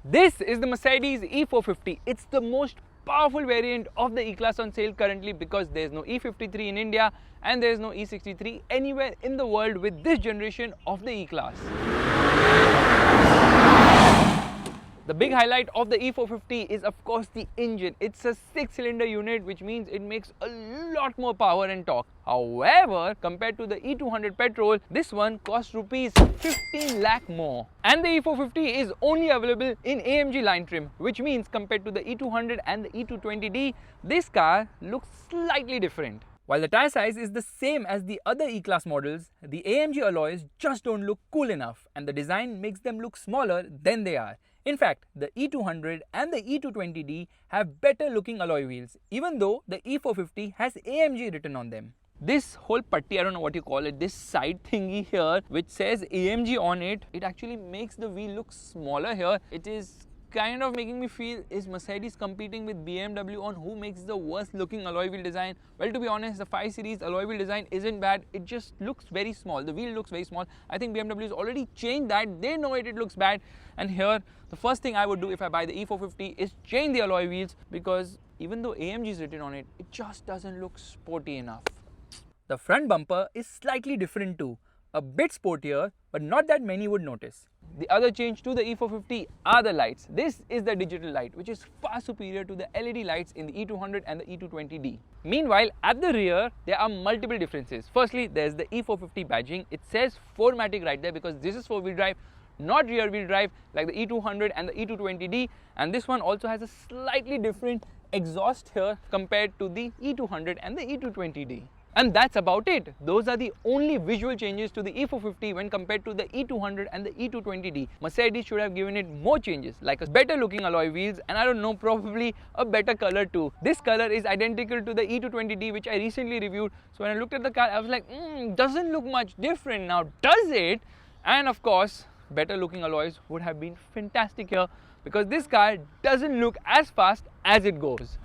This is the Mercedes E450. It's the most powerful variant of the E-Class on sale currently because there's no E53 in India and there's no E63 anywhere in the world with this generation of the E-Class. The big highlight of the E450 is of course the engine. It's a 6-cylinder unit, which means it makes a lot more power and torque. However, compared to the E200 petrol, this one costs rupees 15 lakh more. And the E450 is only available in AMG line trim, which means compared to the E200 and the E220D, this car looks slightly different. While the tyre size is the same as the other E-Class models, the AMG alloys just don't look cool enough and the design makes them look smaller than they are. In fact, the E200 and the E220D have better looking alloy wheels, even though the E450 has AMG written on them. This whole putty, I don't know what you call it, this side thingy here which says AMG on it, it actually makes the wheel look smaller here. It is kind of making me feel, is Mercedes competing with BMW on who makes the worst looking alloy wheel design? Well, to be honest, the 5 Series alloy wheel design isn't bad, it just looks very small. The wheel looks very small. I think BMW has already changed that, they know it looks bad. And here, the first thing I would do if I buy the E450 is change the alloy wheels, because even though AMG is written on it, it just doesn't look sporty enough. The front bumper is slightly different too. A bit sportier, but not that many would notice. The other change to the E450 are the lights. This is the digital light, which is far superior to the LED lights in the E200 and the E220D. Meanwhile, at the rear, there are multiple differences. Firstly, there's the E450 badging. It says 4MATIC right there because this is 4-wheel drive, not rear-wheel drive like the E200 and the E220D. And this one also has a slightly different exhaust here compared to the E200 and the E220D. And that's about it. Those are the only visual changes to the E450 when compared to the E200 and the E220D. Mercedes should have given it more changes, like a better looking alloy wheels and I don't know, probably a better color too. This color is identical to the E220D which I recently reviewed. So when I looked at the car, I was like, doesn't look much different now, does it? And of course, better looking alloys would have been fantastic here because this car doesn't look as fast as it goes.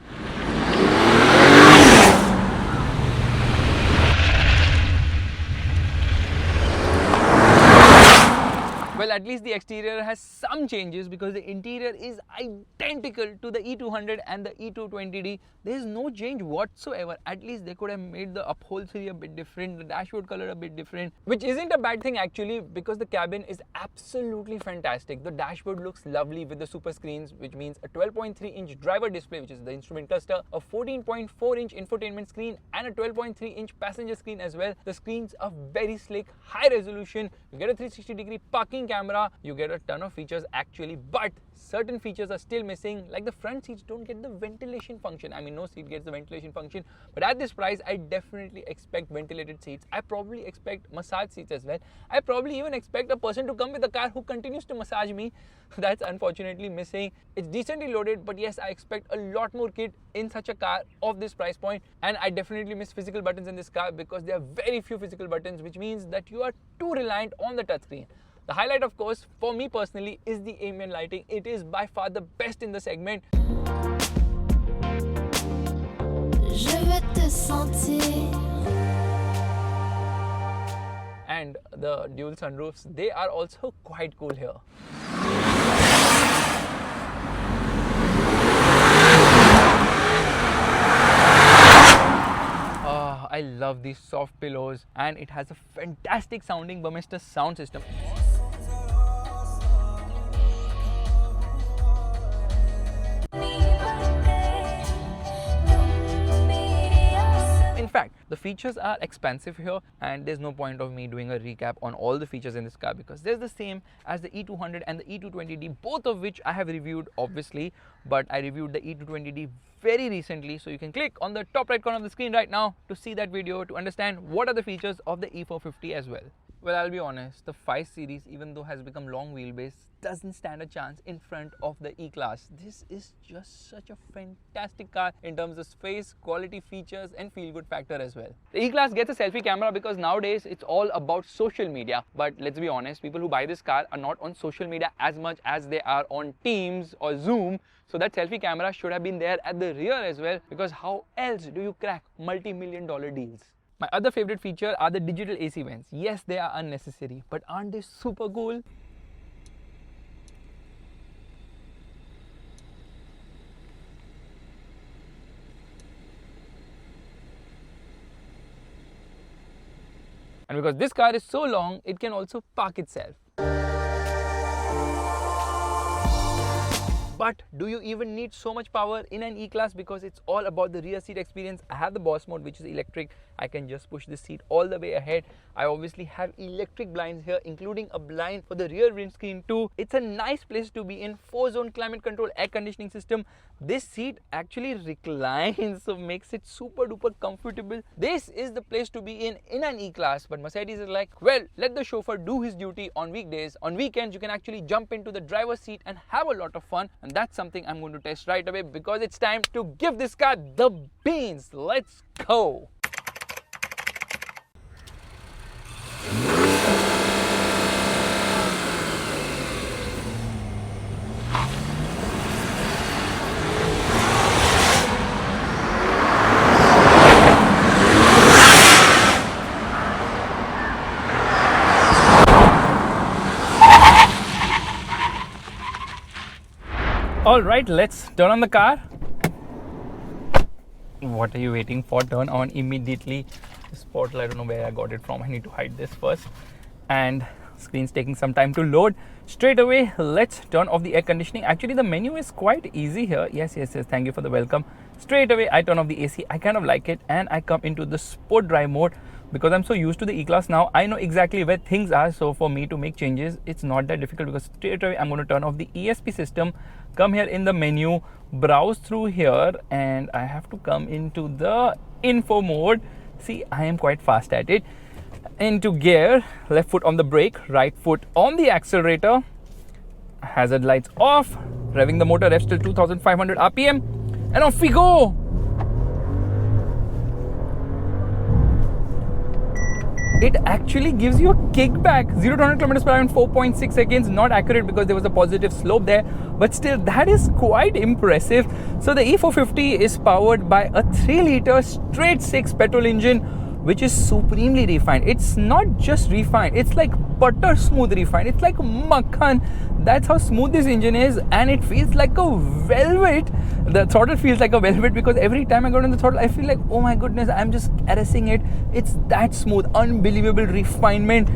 Well, at least the exterior has some changes because the interior is identical to the E200 and the E220D. There is no change whatsoever. At least they could have made the upholstery a bit different, the dashboard color a bit different, which isn't a bad thing actually because the cabin is absolutely fantastic. The dashboard looks lovely with the super screens, which means a 12.3-inch driver display, which is the instrument cluster, a 14.4-inch infotainment screen and a 12.3-inch passenger screen as well. The screens are very slick, high resolution. You get a 360-degree parking camera, you get a ton of features actually, but certain features are still missing, like the front seats don't get the ventilation function. I mean, no seat gets the ventilation function, but at this price I definitely expect ventilated seats. I probably expect massage seats as well. I probably even expect a person to come with a car who continues to massage me. That's unfortunately missing. It's decently loaded, but yes, I expect a lot more kit in such a car of this price point. And I definitely miss physical buttons in this car because there are very few physical buttons, which means that you are too reliant on the touchscreen. The highlight, of course, for me personally, is the ambient lighting. It is by far the best in the segment. Je veux te sentir. And the dual sunroofs, they are also quite cool here. I love these soft pillows and it has a fantastic sounding Burmester sound system. In fact, the features are expansive here and there's no point of me doing a recap on all the features in this car because there's the same as the E200 and the E220D, both of which I have reviewed obviously, but I reviewed the E220D very recently, so you can click on the top right corner of the screen right now to see that video to understand what are the features of the E450 as well. Well, I'll be honest, the 5 Series, even though has become long wheelbase, doesn't stand a chance in front of the E-Class. This is just such a fantastic car in terms of space, quality, features and feel-good factor as well. The E-Class gets a selfie camera because nowadays it's all about social media. But let's be honest, people who buy this car are not on social media as much as they are on Teams or Zoom. So that selfie camera should have been there at the rear as well, because how else do you crack multi-million-dollar deals? My other favorite feature are the digital AC vents. Yes, they are unnecessary, but aren't they super cool? And because this car is so long, it can also park itself. But do you even need so much power in an E-Class? Because it's all about the rear seat experience. I have the Boss mode, which is electric. I can just push the seat all the way ahead. I obviously have electric blinds here, including a blind for the rear windscreen too. It's a nice place to be in. 4-zone climate control air conditioning system. This seat actually reclines, so makes it super duper comfortable. This is the place to be in an E-Class. But Mercedes is like, well, let the chauffeur do his duty on weekdays. On weekends, you can actually jump into the driver's seat and have a lot of fun. And that's something I'm going to test right away, because it's time to give this car the beans. Let's go. Alright, let's turn on the car. What are you waiting for? Turn on immediately. This portal, I don't know where I got it from. I need to hide this first. And screen's taking some time to load. Straight away, let's turn off the air conditioning. Actually, the menu is quite easy here. Yes, thank you for the welcome. Straight away, I turn off the AC. I kind of like it, and I come into the sport drive mode. Because I'm so used to the E-Class now, I know exactly where things are. So for me to make changes, it's not that difficult, because straight away I'm going to turn off the ESP system, come here in the menu, browse through here, and I have to come into the info mode. See, I am quite fast at it. Into gear, left foot on the brake, right foot on the accelerator, hazard lights off, revving the motor, revs till 2500 RPM, and off we go. It actually gives you a kickback. 0 to 100 km per hour in 4.6 seconds. Not accurate because there was a positive slope there, but still that is quite impressive. So the E450 is powered by a 3-liter straight 6 petrol engine, which is supremely refined. It's not just refined, it's like butter smooth refined. It's like makhan. That's how smooth this engine is, and it feels like a velvet. The throttle feels like a velvet, because every time I go on the throttle, I feel like, oh my goodness, I'm just caressing it. It's that smooth, unbelievable refinement.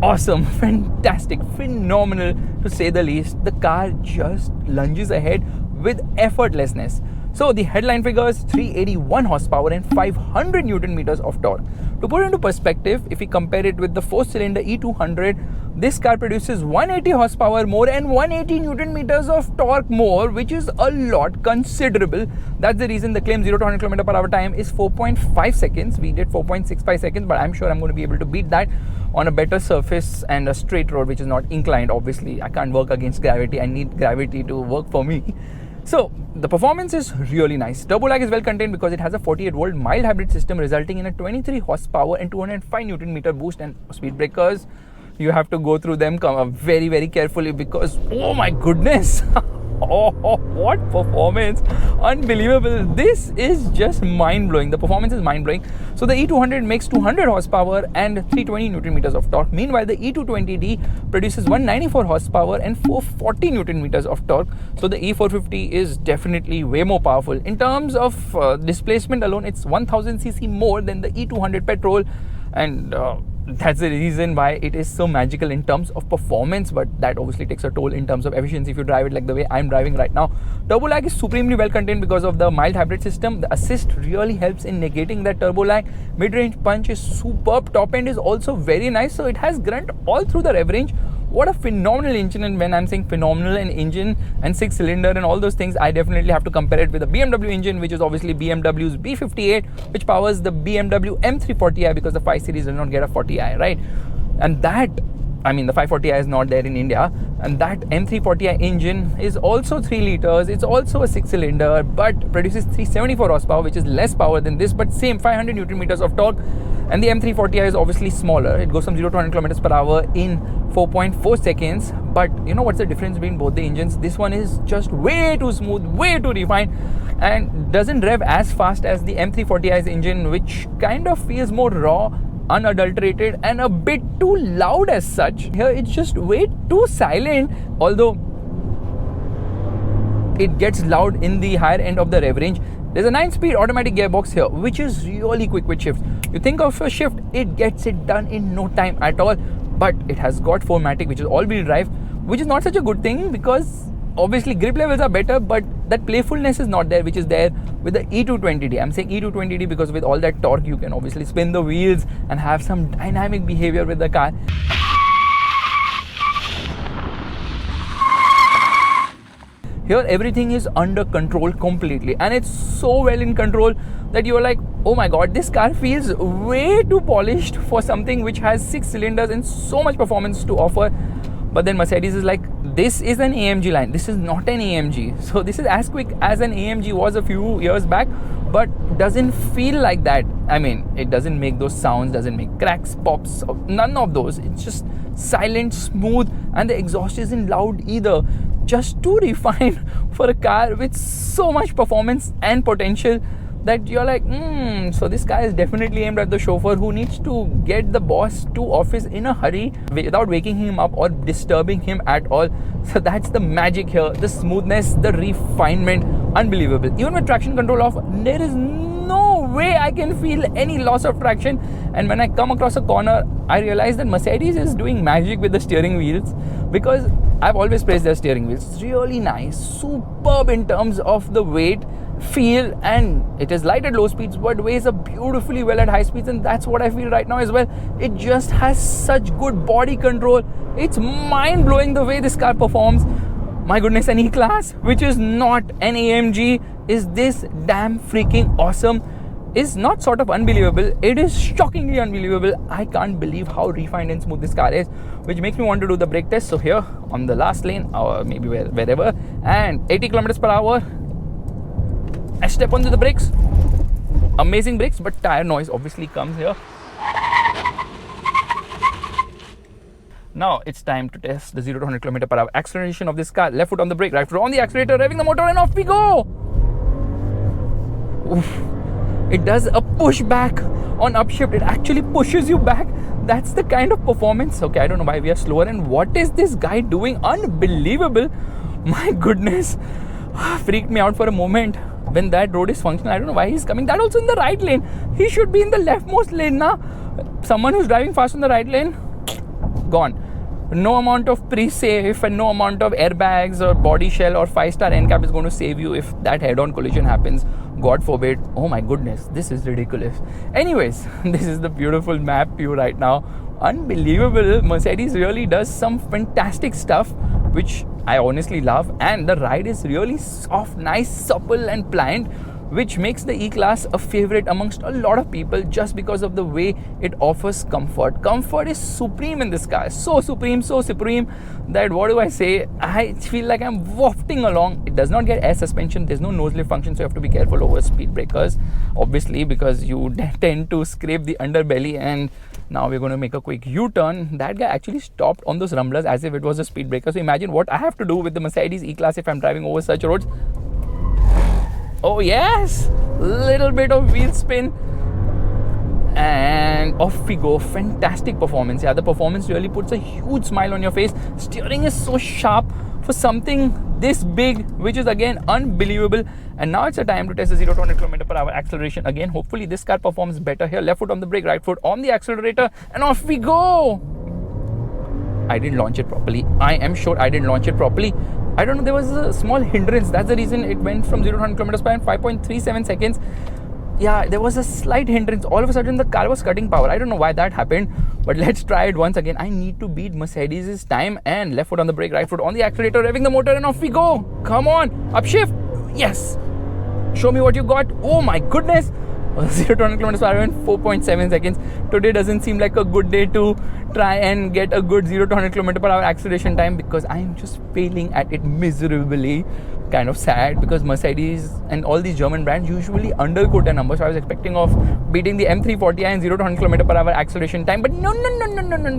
Awesome, fantastic, phenomenal to say the least. The car just lunges ahead with effortlessness. So the headline figures, 381 horsepower and 500 Newton meters of torque. To put it into perspective, if we compare it with the 4-cylinder E200, this car produces 180 horsepower more and 180 Newton meters of torque more, which is a lot, considerable. That's the reason the claim 0 to 100 km per hour time is 4.5 seconds. We did 4.65 seconds, but I'm sure I'm going to be able to beat that on a better surface and a straight road, which is not inclined. Obviously, I can't work against gravity. I need gravity to work for me. So the performance is really nice. Turbo lag is well contained because it has a 48-volt mild hybrid system, resulting in a 23 horsepower and 205 Newton meter boost. And speed breakers, you have to go through them very, very carefully, because oh my goodness, what performance, unbelievable. This is just mind-blowing. The performance is mind-blowing. So the E200 makes 200 horsepower and 320 Newton meters of torque. Meanwhile, the E220D produces 194 horsepower and 440 Newton meters of torque. So the E450 is definitely way more powerful. In terms of displacement alone, it's 1000 cc more than the E200 petrol, and that's the reason why it is so magical in terms of performance. But that obviously takes a toll in terms of efficiency if you drive it like the way I'm driving right now. Turbo lag is supremely well contained because of the mild hybrid system. The assist really helps in negating that turbo lag. Mid-range punch is superb. Top end is also very nice, so it has grunt all through the rev range. What a phenomenal engine. And when I'm saying phenomenal, an engine and 6-cylinder and all those things, I definitely have to compare it with the BMW engine, which is obviously BMW's B58, which powers the BMW M340i, because the 5 Series does not get a 40i, right? And that, I mean, the 540i is not there in India, and that M340i engine is also 3 liters. It's also a 6-cylinder, but produces 374 horsepower, which is less power than this, but same 500 Newton meters of torque. And the M340i is obviously smaller. It goes from 0 to 100 kilometers per hour in 4.4 seconds. But you know what's the difference between both the engines? This one is just way too smooth, way too refined, and doesn't rev as fast as the M340i's engine, which kind of feels more raw, unadulterated, and a bit too loud as such. Here it's just way too silent, although it gets loud in the higher end of the rev range. There's a 9-speed automatic gearbox here, which is really quick with shifts. You think of a shift, it gets it done in no time at all. But it has got 4MATIC, which is all-wheel drive, which is not such a good thing because obviously grip levels are better, but that playfulness is not there, which is there with the E220D. I'm saying E220D because with all that torque, you can obviously spin the wheels and have some dynamic behavior with the car. Here everything is under control completely, and it's so well in control that you're like, oh my god, this car feels way too polished for something which has 6 cylinders and so much performance to offer. But then Mercedes is like, this is an AMG line, this is not an AMG. So this is as quick as an AMG was a few years back, but doesn't feel like that. I mean, it doesn't make those sounds, doesn't make cracks, pops, none of those. It's just silent, smooth, and the exhaust isn't loud either. Just too refined for a car with so much performance and potential that you're like, so this car is definitely aimed at the chauffeur who needs to get the boss to office in a hurry without waking him up or disturbing him at all. So that's the magic here, the smoothness, the refinement, unbelievable. Even with traction control off, there is no way I can feel any loss of traction. And when I come across a corner, I realize that Mercedes is doing magic with the steering wheels, because I've always praised their steering wheels. It's really nice, superb in terms of the weight, feel, and it is light at low speeds but weighs up beautifully well at high speeds, and that's what I feel right now as well. It just has such good body control. It's mind-blowing the way this car performs. My goodness, an E-Class, which is not an AMG, is this damn freaking awesome. Is not sort of unbelievable, it is shockingly unbelievable. I can't believe how refined and smooth this car is, which makes me want to do the brake test. So here on the last lane, or maybe wherever, and 80 kilometers per hour, I step onto the brakes. Amazing brakes, but tire noise obviously comes here. Now it's time to test the 0 to 100 km per hour acceleration of this car. Left foot on the brake, right foot on the accelerator, revving the motor, and off we go. Oof. It does a push back on upshift. It actually pushes you back. That's the kind of performance. Okay, I don't know why we are slower. And what is this guy doing? Unbelievable. My goodness. Freaked me out for a moment when that road is functional. I don't know why he's coming. That also in the right lane. He should be in the leftmost lane now. Someone who's driving fast on the right lane, gone. No amount of pre-safe and no amount of airbags or body shell or 5-star NCAP is going to save you if that head-on collision happens. God forbid. Oh my goodness, this is ridiculous. Anyways, this is the beautiful map view right now. Unbelievable. Mercedes really does some fantastic stuff, which I honestly love. And the ride is really soft, nice, supple and pliant, which makes the E-Class a favorite amongst a lot of people just because of the way it offers comfort. Comfort is supreme in this car. So supreme that, what do I say? I feel like I'm wafting along. It does not get air suspension. There's no nose lift function, so you have to be careful over speed breakers, obviously, because you tend to scrape the underbelly. And now we're going to make a quick U-turn. That guy actually stopped on those rumblers as if it was a speed breaker. So imagine what I have to do with the Mercedes E-Class if I'm driving over such roads. Oh yes, little bit of wheel spin and off we go. Fantastic performance. Yeah, the performance really puts a huge smile on your face. Steering is so sharp for something this big, which is again unbelievable. And now it's a time to test the 0 to 100 km per hour acceleration again. Hopefully this car performs better here. Left foot on the brake, right foot on the accelerator, and off we go. I didn't launch it properly. I am sure I didn't launch it properly. I don't know, there was a small hindrance. That's the reason it went from 0 to 100 km per hour in 5.37 seconds. Yeah, there was a slight hindrance. All of a sudden, the car was cutting power. I don't know why that happened, but let's try it once again. I need to beat Mercedes' time. And left foot on the brake, right foot on the accelerator, revving the motor, and off we go. Come on, upshift. Yes. Show me what you got. Oh my goodness. 0 to 100 km per hour in 4.7 seconds. Today doesn't seem like a good day to try and get a good 0 to 100 km per hour acceleration time, because I'm just failing at it miserably. Kind of sad, because Mercedes and all these German brands usually undercoat their numbers. So I was expecting of beating the M340i in 0 to 100 km per hour acceleration time, but no,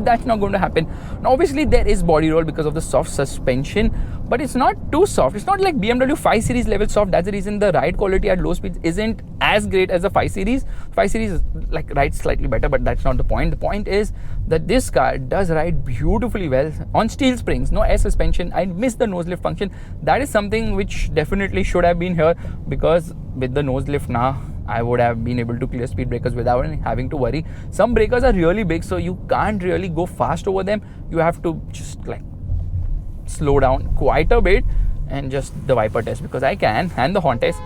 that's not going to happen. Now obviously there is body roll because of the soft suspension, but it's not too soft. It's not like BMW 5 Series level soft. That's the reason the ride quality at low speeds isn't as great as the 5 Series. 5 Series like rides slightly better, but that's not the point. The point is that this car does ride beautifully well on steel springs, no air suspension. I miss the nose lift function. That is something which definitely should have been here, because with the nose lift now, I would have been able to clear speed breakers without having to worry. Some breakers are really big, so you can't really go fast over them. You have to just like slow down quite a bit, and just the wiper test, because I can, and the horn test,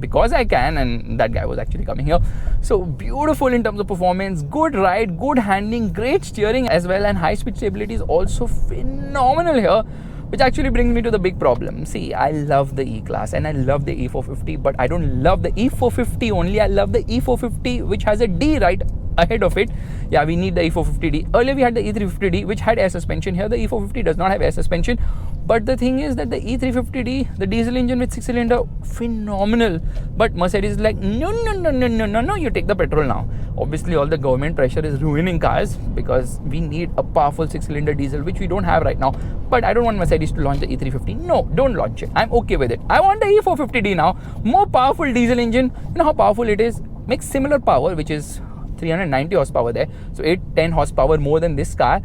because I can, and that guy was actually coming here. So beautiful in terms of performance, good ride, good handling, great steering as well, and high speed stability is also phenomenal here. Which actually brings me to the big problem. See, I love the E-Class and I love the E450, but I don't love the E450 only. I love the E450 which has a D right ahead of it. Yeah, we need the E450D. Earlier we had the E350D which had air suspension. Here the E450 does not have air suspension. But the thing is that the E350D, the diesel engine with 6-cylinder, phenomenal. But Mercedes is like, no, you take the petrol now. Obviously, all the government pressure is ruining cars, because we need a powerful 6-cylinder diesel, which we don't have right now. But I don't want Mercedes to launch the E350. No, don't launch it. I'm okay with it. I want the E450D now. More powerful diesel engine. You know how powerful it is? Makes similar power, which is 390 horsepower there. So 8-10 horsepower more than this car.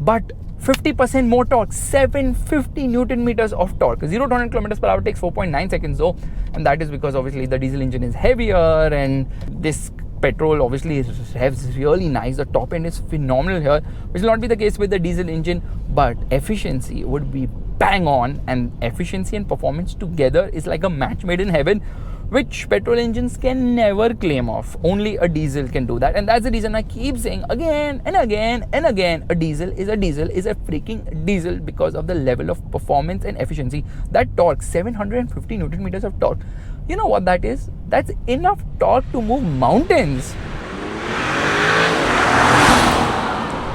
But 50% more torque, 750 Newton meters of torque. 0 to 100 kilometers per hour takes 4.9 seconds though, and that is because obviously the diesel engine is heavier, and this petrol obviously revs really nice. The top end is phenomenal here, which will not be the case with the diesel engine, but efficiency would be bang on, and efficiency and performance together is like a match made in heaven, which petrol engines can never claim of. Only a diesel can do that, and that's the reason I keep saying again and again and again, a diesel is a freaking diesel, because of the level of performance and efficiency. That torque, 750 Newton meters of torque, you know what that is? That's enough torque to move mountains.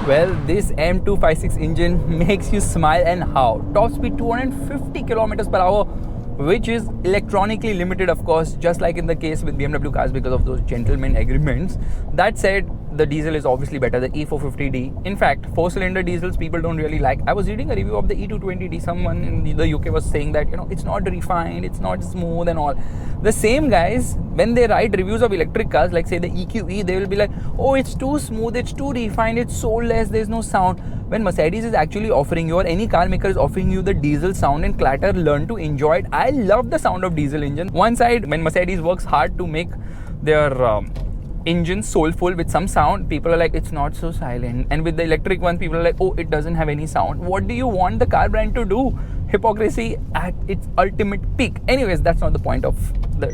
Well, this M256 engine makes you smile, and how? Top speed 250 kilometers per hour, which is electronically limited, of course, just like in the case with BMW cars because of those gentleman agreements. That said, the diesel is obviously better, the E450D. In fact, 4-cylinder diesels people don't really like. I was reading a review of the E220D. Someone in the UK was saying that, it's not refined, it's not smooth and all. The same guys, when they write reviews of electric cars, like say the EQE, they will be like, oh, it's too smooth, it's too refined, it's so less, there's no sound. When Mercedes is actually offering you, or any car maker is offering you, the diesel sound and clatter, learn to enjoy it. I love the sound of diesel engine. One side, when Mercedes works hard to make their engine soulful with some sound, people are like, it's not so silent. And with the electric one, people are like, oh, it doesn't have any sound. What do you want the car brand to do? Hypocrisy at its ultimate peak. Anyways, that's not the point of the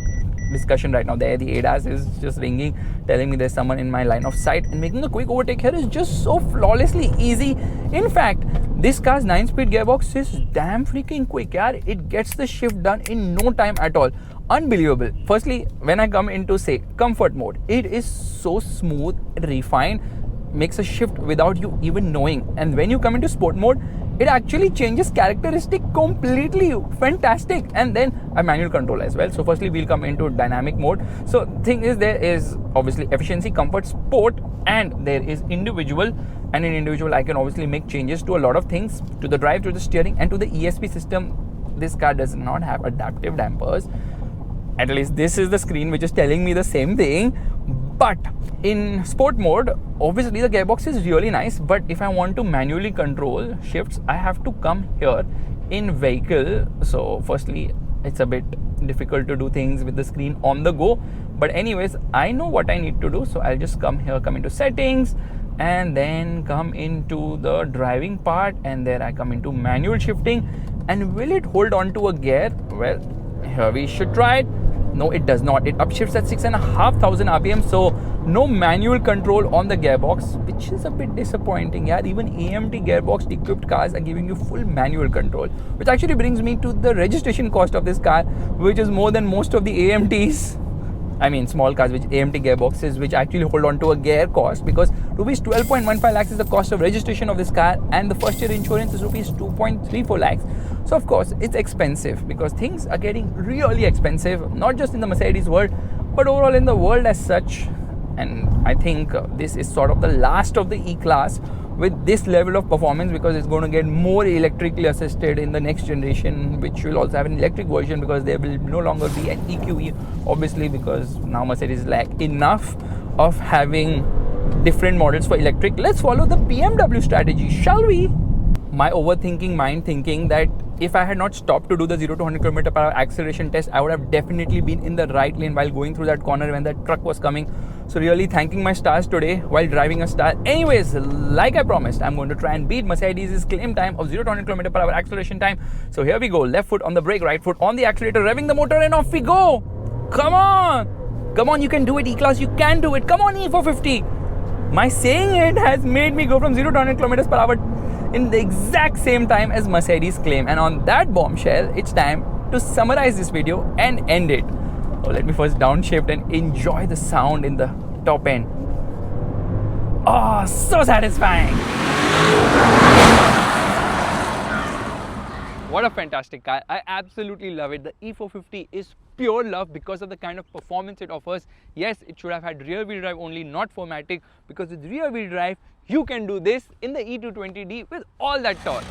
discussion right now. There, the ADAS is just ringing, telling me there's someone in my line of sight, and making a quick overtake here is just so flawlessly easy. In fact, this car's 9-speed gearbox is damn freaking quick, yaar. It gets the shift done in no time at all. Unbelievable. Firstly, when I come into, say, comfort mode, it is so smooth, refined, makes a shift without you even knowing. And when you come into sport mode, it actually changes characteristic completely. Fantastic. And then a manual control as well. So firstly, we'll come into dynamic mode. So thing is, there is obviously efficiency, comfort, sport, and there is individual. And in individual, I can obviously make changes to a lot of things, to the drive, to the steering, and to the ESP system. This car does not have adaptive dampers. At least this is the screen which is telling me the same thing. But in sport mode, obviously the gearbox is really nice, but if I want to manually control shifts, I have to come here in vehicle. So firstly, it's a bit difficult to do things with the screen on the go. But anyways, I know what I need to do. So I'll just come here, come into settings, and then come into the driving part, and there I come into manual shifting. And will it hold on to a gear? Well, here we should try it. No, it does not. It upshifts at 6,500 RPM, so no manual control on the gearbox, which is a bit disappointing. Yeah, even AMT gearbox equipped cars are giving you full manual control, which actually brings me to the registration cost of this car, which is more than most of the AMTs. I mean, small cars which AMT gearboxes, which actually hold on to a gear cost, because rupees 12.15 lakhs is the cost of registration of this car, and the first year insurance is rupees 2.34 lakhs. So of course it's expensive, because things are getting really expensive, not just in the Mercedes world, but overall in the world as such. And I think this is sort of the last of the E-Class with this level of performance, because it's going to get more electrically assisted in the next generation, which will also have an electric version, because there will no longer be an EQE, obviously, because now Mercedes lack enough of having different models for electric, let's follow the BMW strategy, shall we? My overthinking mind thinking that if I had not stopped to do the 0 to 100 km per hour acceleration test, I would have definitely been in the right lane while going through that corner when that truck was coming. So really thanking my stars today while driving a star. Anyways, like I promised, I'm going to try and beat Mercedes' claim time of 0 to 100 km per hour acceleration time. So here we go. Left foot on the brake, right foot on the accelerator, revving the motor, and off we go. Come on. Come on, you can do it, E-Class. You can do it. Come on, E450. My saying it has made me go from 0 to 100 km per hour in the exact same time as Mercedes claim. And on that bombshell, it's time to summarize this video and end it. Oh, let me first downshift and enjoy the sound in the top end. Oh, so satisfying. What a fantastic car. I absolutely love it. The E450 is pure love because of the kind of performance it offers. Yes, it should have had rear wheel drive only, not 4MATIC, because with rear wheel drive, you can do this in the E220D with all that torque.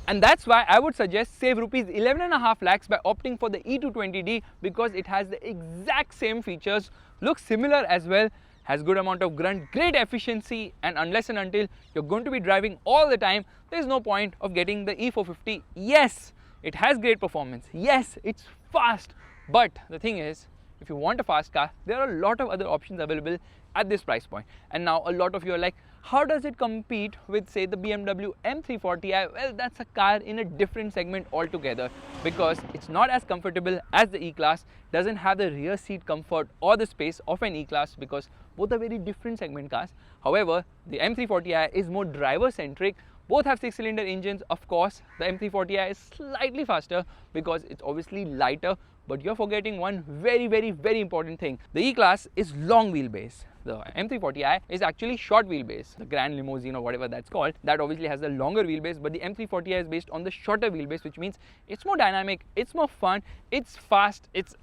And that's why I would suggest save rupees 11.5 lakhs by opting for the E220D, because it has the exact same features, looks similar as well, has good amount of grunt, great efficiency, and unless and until you're going to be driving all the time, there's no point of getting the E450. Yes, it has great performance. Yes, it's fast. But the thing is, if you want a fast car, there are a lot of other options available at this price point. And now a lot of you are like, how does it compete with, say, the BMW M340i? Well, that's a car in a different segment altogether, because it's not as comfortable as the E-Class, doesn't have the rear seat comfort or the space of an E-Class, because both are very different segment cars. However, the M340i is more driver-centric. Both have 6-cylinder engines. Of course, the M340i is slightly faster because it's obviously lighter, but you're forgetting one very, very, very important thing. The E-Class is long wheelbase. The M340i is actually short wheelbase. The Grand Limousine or whatever that's called, that obviously has the longer wheelbase, but the M340i is based on the shorter wheelbase, which means it's more dynamic, it's more fun, it's fast, it's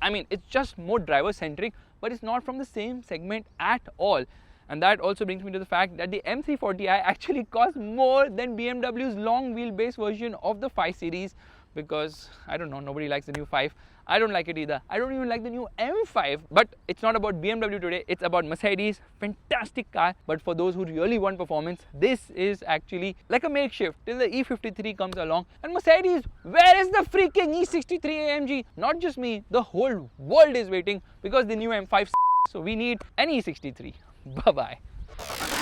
just more driver-centric, but it's not from the same segment at all. And that also brings me to the fact that the M340i actually costs more than BMW's long wheelbase version of the 5 Series, because I don't know, nobody likes the new 5. I don't like it either. I don't even like the new M5. But it's not about BMW today, it's about Mercedes. Fantastic car, but for those who really want performance, this is actually like a makeshift till the E53 comes along. And Mercedes, where is the freaking E63 AMG? Not just me, the whole world is waiting, because the new M5, so we need an E63. Bye bye.